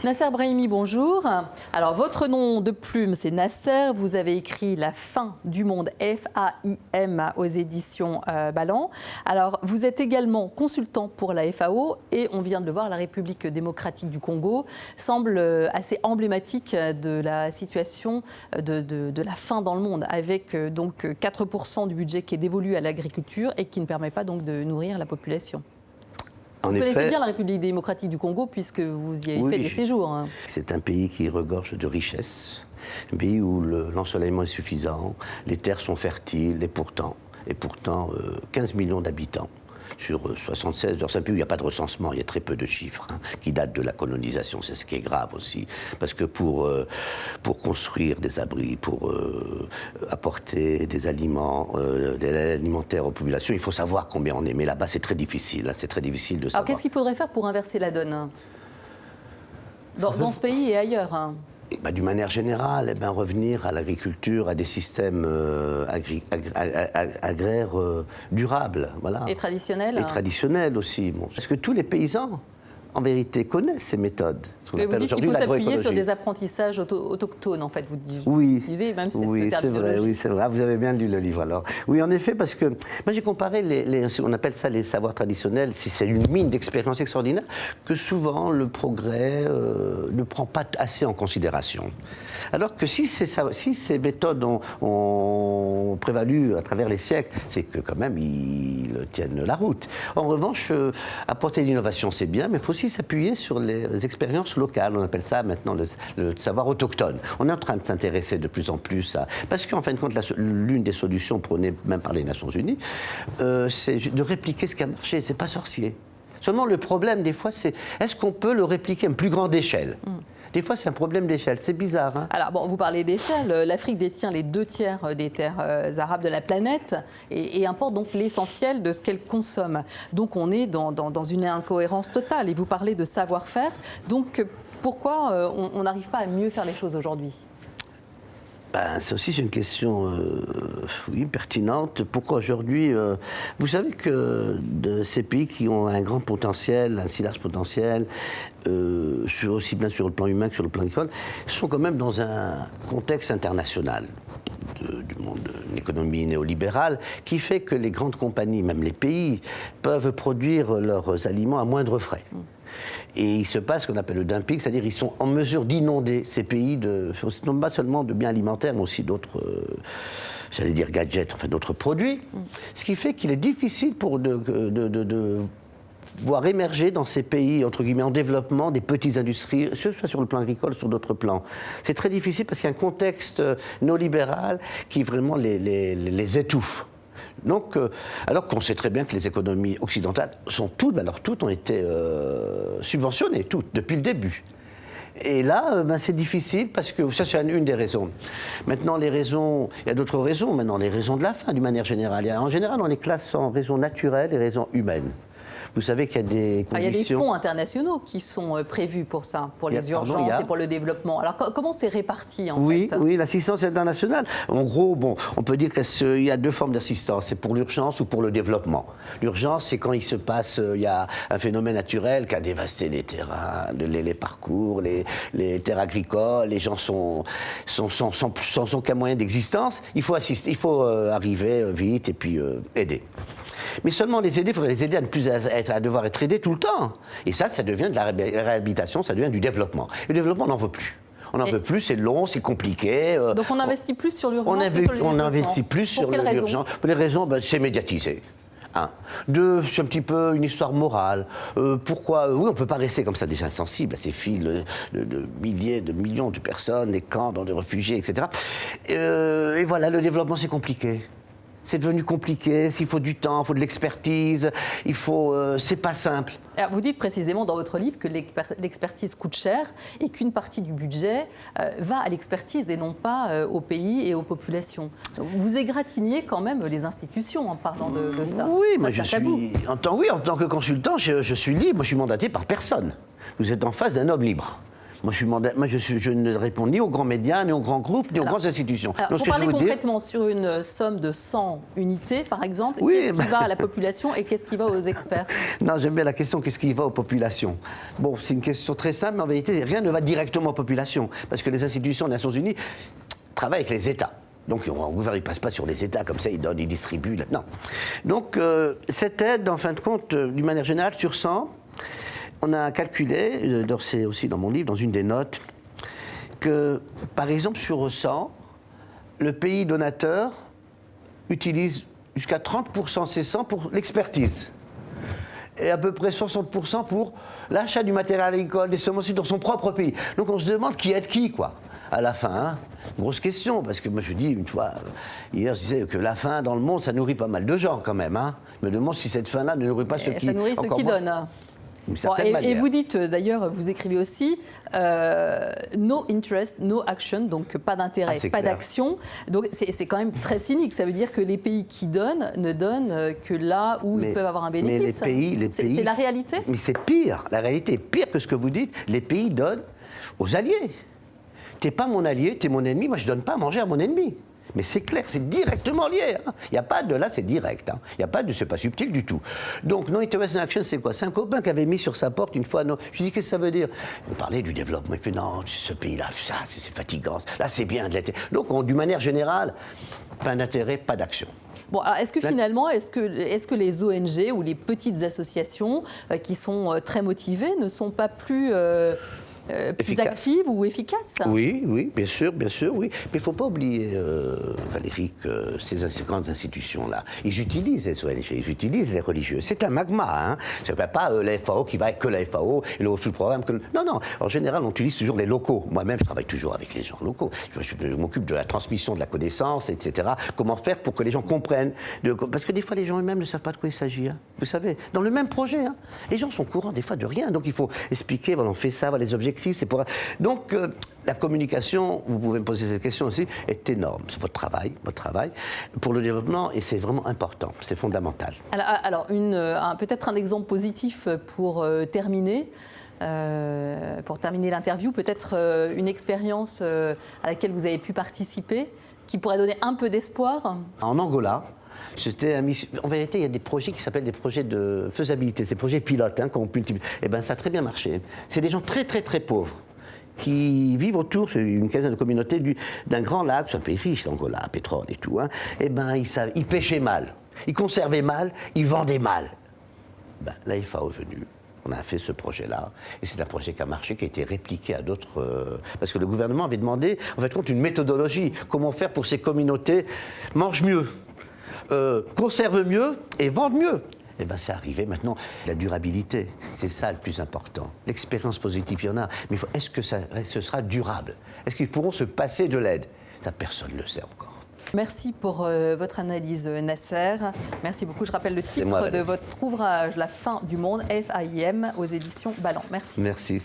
Nasser Brahimi, bonjour. Alors, votre nom de plume, c'est Nasser. Vous avez écrit La fin du monde, F-A-I-M, aux éditions Ballant. Alors, vous êtes également consultant pour la FAO et on vient de le voir, la République démocratique du Congo semble assez emblématique de la situation de la faim dans le monde, avec donc 4% du budget qui est dévolu à l'agriculture et qui ne permet pas donc de nourrir la population. Vous connaissez bien la République démocratique du Congo puisque vous y avez fait des séjours. Hein. C'est un pays qui regorge de richesses, un pays où l'ensoleillement est suffisant, les terres sont fertiles et pourtant 15 millions d'habitants sur 76 heures. C'est un pays où il n'y a pas de recensement, il y a très peu de chiffres qui datent de la colonisation. C'est ce qui est grave aussi. Parce que pour construire des abris, pour apporter des aliments, des aides alimentaires aux populations, il faut savoir combien on est. Mais là-bas, c'est très difficile. C'est très difficile de savoir. Alors, qu'est-ce qu'il faudrait faire pour inverser la donne dans ce pays et ailleurs? D'une manière générale, revenir à l'agriculture, à des systèmes agraires durables. Voilà. Et traditionnels. Et traditionnels aussi. Bon. Parce que tous les paysans, en vérité, connaissent ces méthodes. Mais vous dites qu'il faut s'appuyer sur des apprentissages autochtones, en fait, vous disiez, même si oui, c'est vrai, oui, c'est vrai. Vous avez bien lu le livre, alors. Oui, en effet, parce que moi, j'ai comparé, on appelle ça les savoirs traditionnels, c'est une mine d'expérience extraordinaire, que souvent, le progrès ne prend pas assez en considération. Alors que si ces méthodes ont prévalu à travers les siècles, c'est que quand même, ils tiennent la route. En revanche, apporter l'innovation, c'est bien, mais il faut aussi s'appuyer sur les expériences locales. On appelle ça maintenant le savoir autochtone. On est en train de s'intéresser de plus en plus à... Parce qu'en fin de compte, l'une des solutions prônées même par les Nations Unies, c'est de répliquer ce qui a marché. C'est pas sorcier. Seulement, le problème, des fois, c'est est-ce qu'on peut le répliquer à une plus grande échelle ? Des fois, c'est un problème d'échelle. C'est bizarre. Hein. Alors, bon, vous parlez d'échelle. L'Afrique détient les 2/3 des terres arables de la planète et importe donc l'essentiel de ce qu'elle consomme. Donc, on est dans une incohérence totale. Et vous parlez de savoir-faire. Donc, pourquoi on n'arrive pas à mieux faire les choses aujourd'hui ? C'est aussi une question pertinente. Pourquoi aujourd'hui vous savez que de ces pays qui ont un grand potentiel, un si large potentiel, aussi bien sur le plan humain que sur le plan agricole, sont quand même dans un contexte international du monde, une économie néolibérale, qui fait que les grandes compagnies, même les pays, peuvent produire leurs aliments à moindre frais. Et il se passe ce qu'on appelle le dumping, c'est-à-dire qu'ils sont en mesure d'inonder ces pays, non pas seulement de biens alimentaires, mais aussi d'autres, j'allais dire gadgets, enfin d'autres produits. Ce qui fait qu'il est difficile de voir émerger dans ces pays, entre guillemets, en développement, des petites industries, soit sur le plan agricole, sur d'autres plans. C'est très difficile parce qu'il y a un contexte néolibéral qui vraiment les étouffe. Donc, alors qu'on sait très bien que les économies occidentales sont toutes ont été subventionnées, toutes, depuis le début. Et là, c'est difficile parce que ça, c'est une des raisons. Maintenant, il y a d'autres raisons, maintenant, les raisons de la faim, d'une manière générale. En général, on les classe en raisons naturelles et raisons humaines. Vous savez qu'il y a des conditions... Il y a des fonds internationaux qui sont prévus pour ça, pour les urgences et pour le développement. Alors, comment c'est réparti, en fait ? Oui, l'assistance internationale. En gros, on peut dire qu'il y a deux formes d'assistance. C'est pour l'urgence ou pour le développement. L'urgence, c'est quand il se passe, il y a un phénomène naturel qui a dévasté les terrains, les parcours, les terres agricoles. Les gens sont sans aucun moyen d'existence. Il faut assister, il faut arriver vite et puis aider. Mais seulement les aider, il faudrait les aider à ne plus à devoir être aidés tout le temps. Et ça devient de la réhabilitation, ça devient du développement. Le développement, on n'en veut plus. On n'en veut plus, c'est long, c'est compliqué. Donc on investit plus sur l'urgence que sur le développement. On investit plus sur l'urgence. Pour les raisons, c'est médiatisé. Deux, c'est un petit peu une histoire morale. Pourquoi on ne peut pas rester comme ça déjà insensible à ces fils de milliers, de millions de personnes, des camps, dans des réfugiés, etc. Et voilà, le développement, c'est compliqué. C'est devenu compliqué, il faut du temps, il faut de l'expertise, c'est pas simple. Alors vous dites précisément dans votre livre que l'expertise coûte cher et qu'une partie du budget va à l'expertise et non pas au pays et aux populations. Vous égratignez quand même les institutions en parlant de ça. Oui, moi en tant que consultant, je suis libre, moi je suis mandaté par personne. Vous êtes en face d'un homme libre. Moi, je ne réponds ni aux grands médias, ni aux grands groupes, ni aux grandes institutions. Alors, Donc, pour parler concrètement sur une somme de 100 unités, par exemple, qu'est-ce qui va à la population et qu'est-ce qui va aux experts? Non, j'aime bien la question, qu'est-ce qui va aux populations? Bon, c'est une question très simple, mais en vérité, rien ne va directement aux populations, parce que les institutions des Nations Unies travaillent avec les États. Donc, le gouvernement ne passe pas sur les États, comme ça, il donne, il distribue. Non. Donc, cette aide, en fin de compte, d'une manière générale, sur 100, on a calculé, c'est aussi dans mon livre, dans une des notes, que, par exemple, sur 100, le pays donateur utilise jusqu'à 30% de ces 100 pour l'expertise. Et à peu près 60% pour l'achat du matériel agricole, des semences dans son propre pays. Donc on se demande qui aide qui, quoi, à la fin. Hein. Grosse question, parce que moi je dis, une fois, hier je disais que la faim dans le monde, ça nourrit pas mal de gens quand même. Hein. Je me demande si cette faim-là ne nourrit pas ceux qui... Ça nourrit ceux qui donnent. Bon, et vous dites, d'ailleurs, vous écrivez aussi no interest, no action, donc pas d'intérêt, pas d'action. Donc c'est quand même très cynique. Ça veut dire que les pays qui donnent ne donnent que là où ils peuvent avoir un bénéfice. C'est la réalité. Mais c'est pire. La réalité est pire que ce que vous dites. Les pays donnent aux alliés. T'es pas mon allié, t'es mon ennemi. Moi, je donne pas à manger à mon ennemi. Mais c'est clair, c'est directement lié. Hein. Il n'y a pas de là, c'est direct. Hein. Il n'y a pas de, c'est pas subtil du tout. Donc, no interest in action, c'est quoi? C'est un copain qui avait mis sur sa porte une fois. Non, je lui dis, qu'est-ce que ça veut dire? Il parlait du développement. Il fait, non, ce pays-là, ça, c'est fatigant. Là, c'est bien de l'être. Donc, d'une manière générale, pas d'intérêt, pas d'action. Bon, alors est-ce que finalement, est-ce que les ONG ou les petites associations qui sont très motivées ne sont pas plus actives ou efficaces? Oui, bien sûr, oui. Mais il ne faut pas oublier, Valérie, que ces grandes institutions-là, ils utilisent les ONG, ils utilisent les religieux. C'est un magma, hein. Ce n'est pas la FAO qui va que la FAO et le sous-programme. Non. En général, on utilise toujours les locaux. Moi-même, je travaille toujours avec les gens locaux. Je m'occupe de la transmission de la connaissance, etc. Comment faire pour que les gens comprennent. Parce que des fois, les gens eux-mêmes ne savent pas de quoi il s'agit. Hein. Vous savez, dans le même projet, hein, les gens sont au courant des fois de rien. Donc, il faut expliquer, voilà, on fait ça, voilà les objectifs. Donc, la communication, vous pouvez me poser cette question aussi, est énorme. C'est votre travail pour le développement et c'est vraiment important, c'est fondamental. Alors peut-être un exemple positif pour terminer. L'interview, peut-être une expérience à laquelle vous avez pu participer qui pourrait donner un peu d'espoir. En Angola, en vérité, il y a des projets qui s'appellent des projets de faisabilité, ces projets pilotes qu'on multiplie. Eh bien, ça a très bien marché. C'est des gens très, très, très pauvres qui vivent autour, c'est une quinzaine de communautés, d'un grand lac, c'est un pays riche, Angola, pétrole et tout. Hein. Eh bien, ils pêchaient mal, ils conservaient mal, ils vendaient mal. La FAO est venue. On a fait ce projet-là, et c'est un projet qui a marché, qui a été répliqué à d'autres... parce que le gouvernement avait demandé, en fait, une méthodologie. Comment faire pour ces communautés mangent mieux, conservent mieux et vendent mieux. Eh bien, c'est arrivé maintenant. La durabilité, c'est ça le plus important. L'expérience positive, il y en a. Mais est-ce que ce sera durable? Est-ce qu'ils pourront se passer de l'aide? Ça, personne ne le sait encore. Merci pour votre analyse, Nasser. Merci beaucoup. Je rappelle le titre de votre ouvrage, La fin du monde, FAIM, aux éditions Ballant. Merci. Merci.